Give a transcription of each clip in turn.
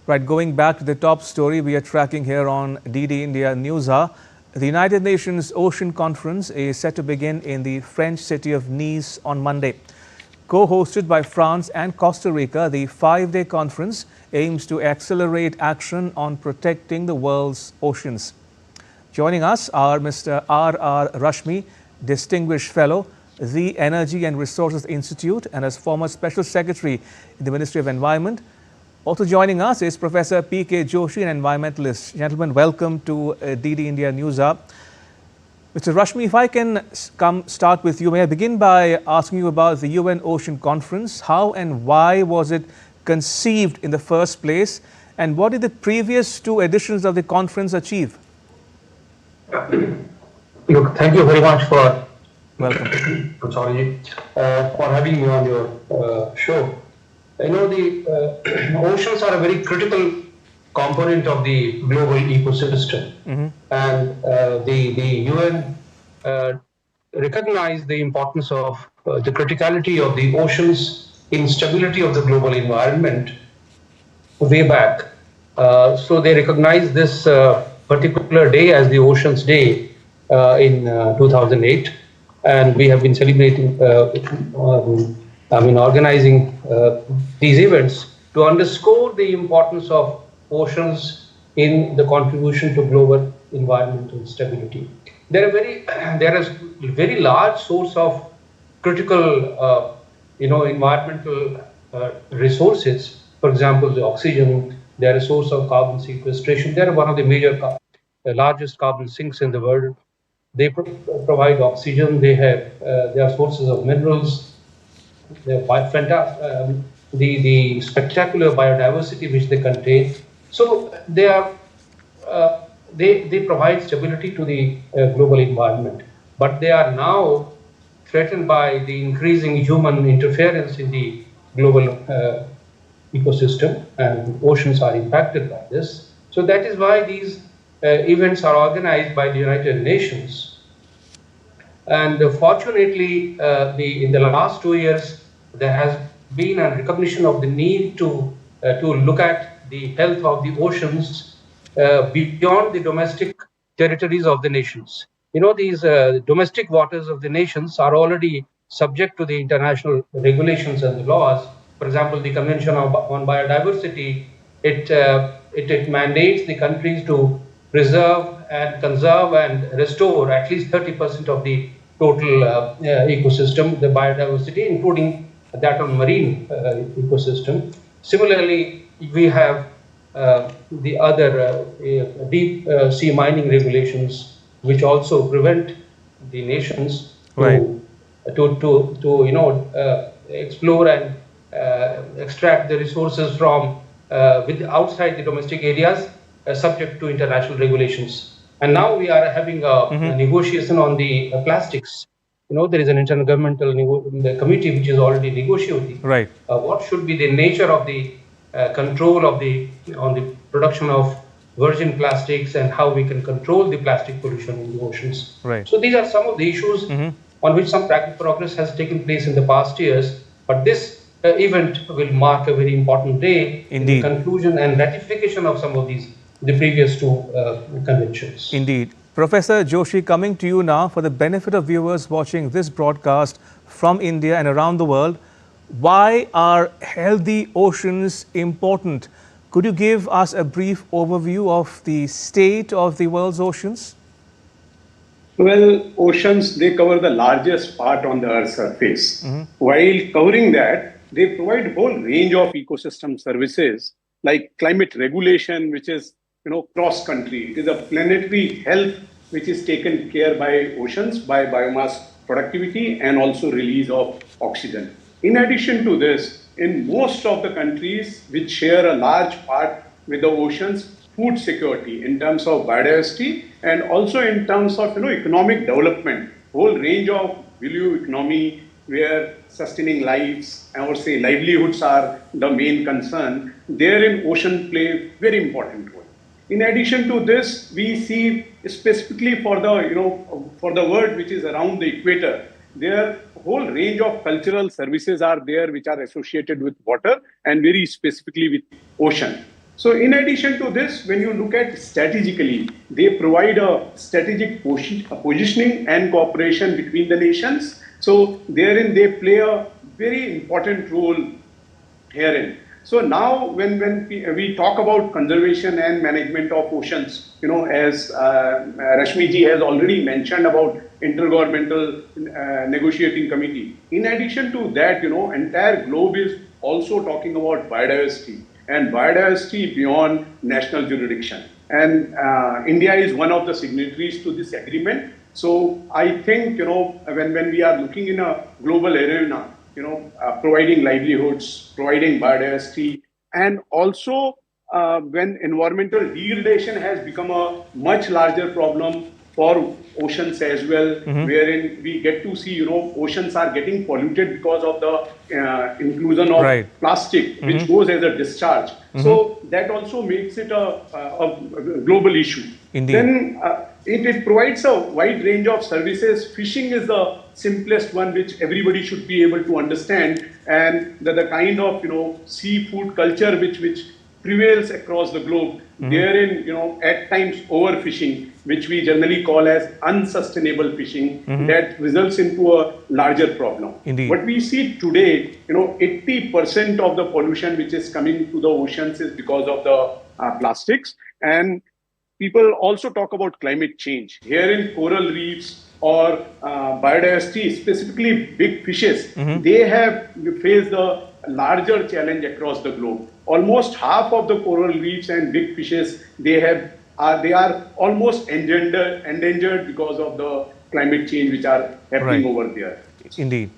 Right, going back to the top story we are tracking here on DD India News Hour, the United Nations Ocean Conference is set to begin in the French city of Nice on Monday. Co-hosted by France and Costa Rica, the five-day conference aims to accelerate action on protecting the world's oceans. Joining us are Mr. R.R. Rashmi, Distinguished Fellow, the Energy and Resources Institute, and as former Special Secretary in the Ministry of Environment. Also joining us is Professor P.K. Joshi, an environmentalist. Gentlemen, welcome to DD India News Hour. Mr. Rashmi, if I can start with you, may I begin by asking you about the UN Ocean Conference? How and why was it conceived in the first place? And what did the previous two editions of the conference achieve? Look, thank you very much for welcome. For having me on your show. You know, the oceans are a very critical component of the global ecosystem, and the UN recognized the importance of the criticality of the oceans in stability of the global environment way back. So they recognized this particular day as the Oceans Day in 2008, and we have been celebrating, organizing these events to underscore the importance of oceans in the contribution to global environmental stability. There is very large source of critical, environmental resources. For example, the oxygen. They are a source of carbon sequestration. They are one of the major, largest carbon sinks in the world. They provide oxygen. They are sources of minerals. They have the spectacular biodiversity which they contain. So they provide stability to the global environment. But they are now threatened by the increasing human interference in the global ecosystem, and oceans are impacted by this. So that is why these events are organized by the United Nations. And fortunately, in the last 2 years, there has been a recognition of the need to look at the health of the oceans beyond the domestic territories of the nations. You know, these domestic waters of the nations are already subject to the international regulations and the laws. For example, the Convention on Biodiversity, it mandates the countries to preserve and conserve and restore at least 30% of the total ecosystem, the biodiversity, including that of marine ecosystem. Similarly, we have the other deep sea mining regulations, which also prevent the nations to explore and extract the resources from outside the domestic areas, subject to international regulations. And now we are having a negotiation on the plastics. You know, there is an intergovernmental committee which is already negotiating. Right. What should be the nature of the control of on the production of virgin plastics, and how we can control the plastic pollution in the oceans. Right. So these are some of the issues on which some progress has taken place in the past years. But this event will mark a very important day in the conclusion and ratification of some of the previous two conventions. Indeed. Professor Joshi, coming to you now for the benefit of viewers watching this broadcast from India and around the world, why are healthy oceans important? Could you give us a brief overview of the state of the world's oceans? Well, oceans, they cover the largest part on the Earth's surface. While covering that, they provide a whole range of ecosystem services like climate regulation, which is cross-country. It is a planetary health which is taken care by oceans, by biomass productivity, and also release of oxygen. In addition to this, in most of the countries which share a large part with the oceans, food security in terms of biodiversity and also in terms of economic development, whole range of value economy where sustaining lives, I would say livelihoods are the main concern, therein ocean play very important role. In addition to this, we see specifically for the world which is around the equator, there whole range of cultural services are there which are associated with water and very specifically with ocean. So in addition to this, when you look at strategically, they provide a strategic positioning and cooperation between the nations. So therein they play a very important role herein. So now when we talk about conservation and management of oceans, as Rashmi ji has already mentioned about intergovernmental negotiating committee. In addition to that, entire globe is also talking about biodiversity and biodiversity beyond national jurisdiction. And India is one of the signatories to this agreement. So I think, when we are looking in a global arena, providing livelihoods, providing biodiversity, and also when environmental degradation has become a much larger problem for oceans as well, wherein we get to see, oceans are getting polluted because of the inclusion of plastic, which goes as a discharge. So that also makes it a global issue. Indeed. Then it provides a wide range of services. Fishing is the simplest one, which everybody should be able to understand, and the kind of seafood culture which prevails across the globe. Therein, at times overfishing, which we generally call as unsustainable fishing, that results into a larger problem. Indeed. What we see today, 80% of the pollution which is coming to the oceans is because of the plastics. And people also talk about climate change. Here in coral reefs or biodiversity, specifically big fishes, they have faced a larger challenge across the globe. Almost half of the coral reefs and big fishes, they are almost endangered because of the climate change which are happening over there. Indeed.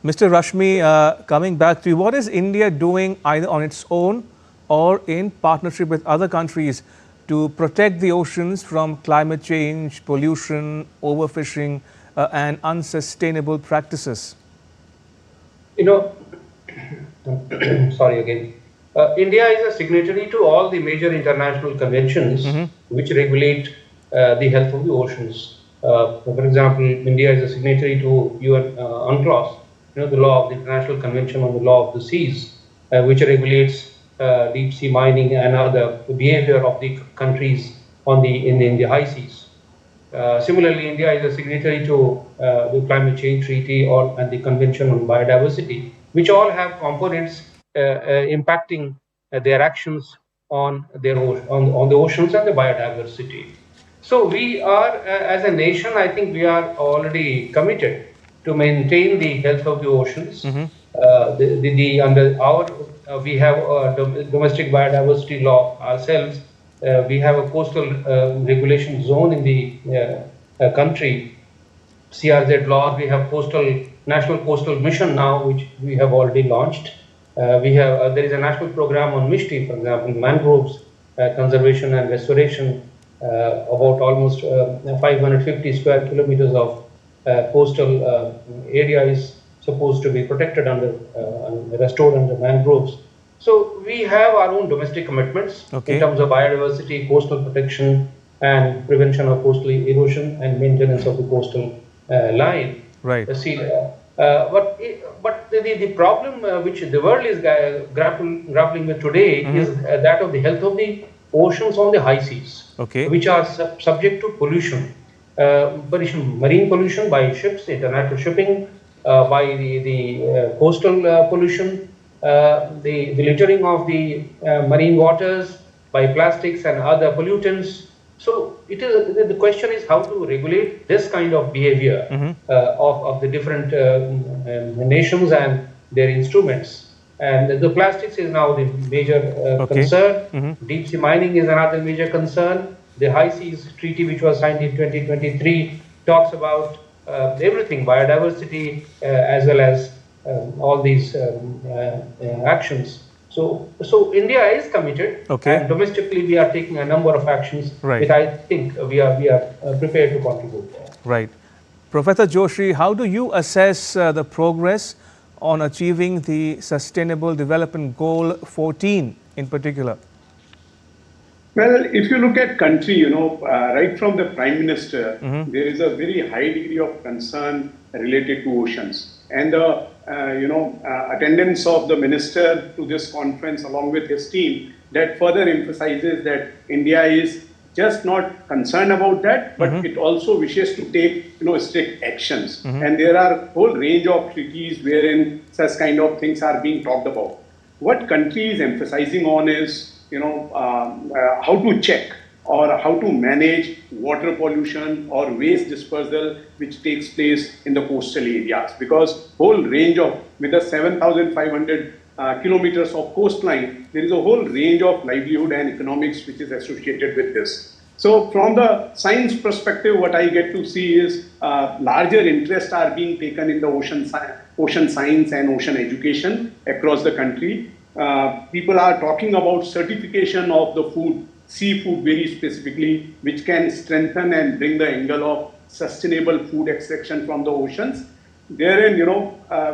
Mr. Rashmi, coming back to you, what is India doing either on its own or in partnership with other countries to protect the oceans from climate change, pollution, overfishing, and unsustainable practices? Sorry again. India is a signatory to all the major international conventions which regulate the health of the oceans. For example, India is a signatory to UN UNCLOS, the law of the International Convention on the Law of the Seas, which regulates deep sea mining and other behavior of the countries in the high seas. Similarly, India is a signatory to the Climate Change Treaty and the Convention on Biodiversity, which all have components impacting their actions on the oceans and the biodiversity. So we are, as a nation, I think we are already committed to maintain the health of the oceans. We have a domestic biodiversity law ourselves. We have a coastal regulation zone in the country, CRZ law. We have National Coastal Mission now, which we have already launched. There is a national program on MISTI, for example, mangroves conservation and restoration. About almost 550 square kilometers of coastal area is supposed to be protected restored under mangroves. So we have our own domestic commitments in terms of biodiversity, coastal protection, and prevention of coastal erosion and maintenance of the coastal line, the sea layer. But the problem which the world is grappling with today is that of the health of the oceans on the high seas, which are subject to pollution, marine pollution by ships, international shipping, by the coastal pollution, the littering of the marine waters by plastics and other pollutants. So the question is how to regulate this kind of behavior of the different nations and their instruments. And the plastics is now the major concern. Deep sea mining is another major concern. The High Seas Treaty, which was signed in 2023, talks about everything, biodiversity, as well as all these actions. So India is committed, and domestically we are taking a number of actions which I think we are prepared to contribute. Right. Professor Joshi, how do you assess the progress on achieving the Sustainable Development Goal 14 in particular? Well, if you look at country, right from the Prime Minister, there is a very high degree of concern related to oceans. And the attendance of the minister to this conference along with his team that further emphasizes that India is just not concerned about that, but it also wishes to take strict actions. And there are a whole range of treaties wherein such kind of things are being talked about. What country is emphasizing on is how to check or how to manage water pollution or waste dispersal which takes place in the coastal areas, because whole range of, with the 7,500 kilometers of coastline, there is a whole range of livelihood and economics which is associated with this. So from the science perspective, what I get to see is larger interests are being taken in the ocean science and ocean education across the country. People are talking about certification of the food, seafood very specifically, which can strengthen and bring the angle of sustainable food extraction from the oceans. Therein,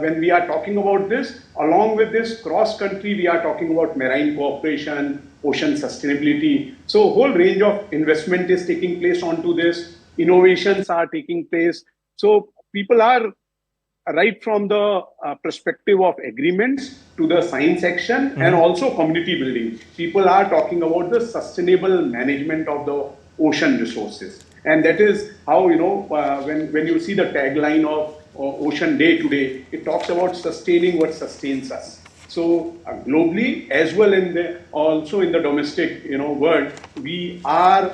when we are talking about this, along with this cross-country, we are talking about marine cooperation, ocean sustainability. So a whole range of investment is taking place onto this. Innovations are taking place. So people are, right from the perspective of agreements to the science action and also community building. People are talking about the sustainable management of the ocean resources. And that is how, when you see the tagline of Ocean Day today, it talks about sustaining what sustains us. So globally, as well also in the domestic world, we are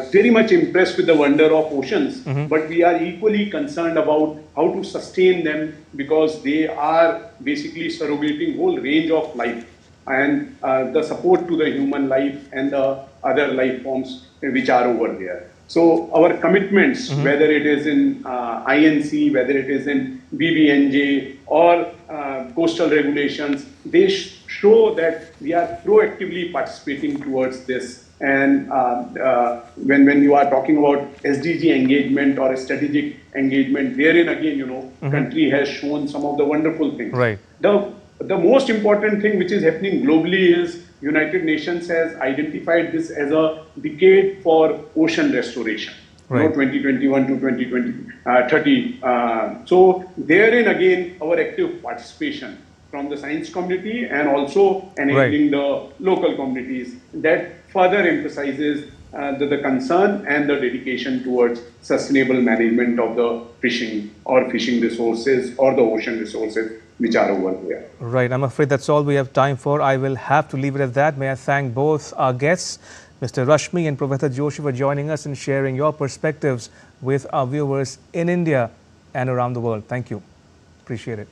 very much impressed with the wonder of oceans, but we are equally concerned about how to sustain them, because they are basically surrogating whole range of life and the support to the human life and the other life forms which are over there. So our commitments, whether it is in INC, whether it is in BBNJ or coastal regulations, they show that we are proactively participating towards this. And when you are talking about SDG engagement or a strategic engagement, therein again, country has shown some of the wonderful things. Right. The most important thing which is happening globally is United Nations has identified this as a decade for ocean restoration, right. 2021 to 2030. So therein again, our active participation from the science community and also enabling the local communities, that further emphasizes the concern and the dedication towards sustainable management of the fishing resources or the ocean resources which are over there. Right. I'm afraid that's all we have time for. I will have to leave it at that. May I thank both our guests, Mr. Rashmi and Professor Joshi, for joining us and sharing your perspectives with our viewers in India and around the world. Thank you. Appreciate it.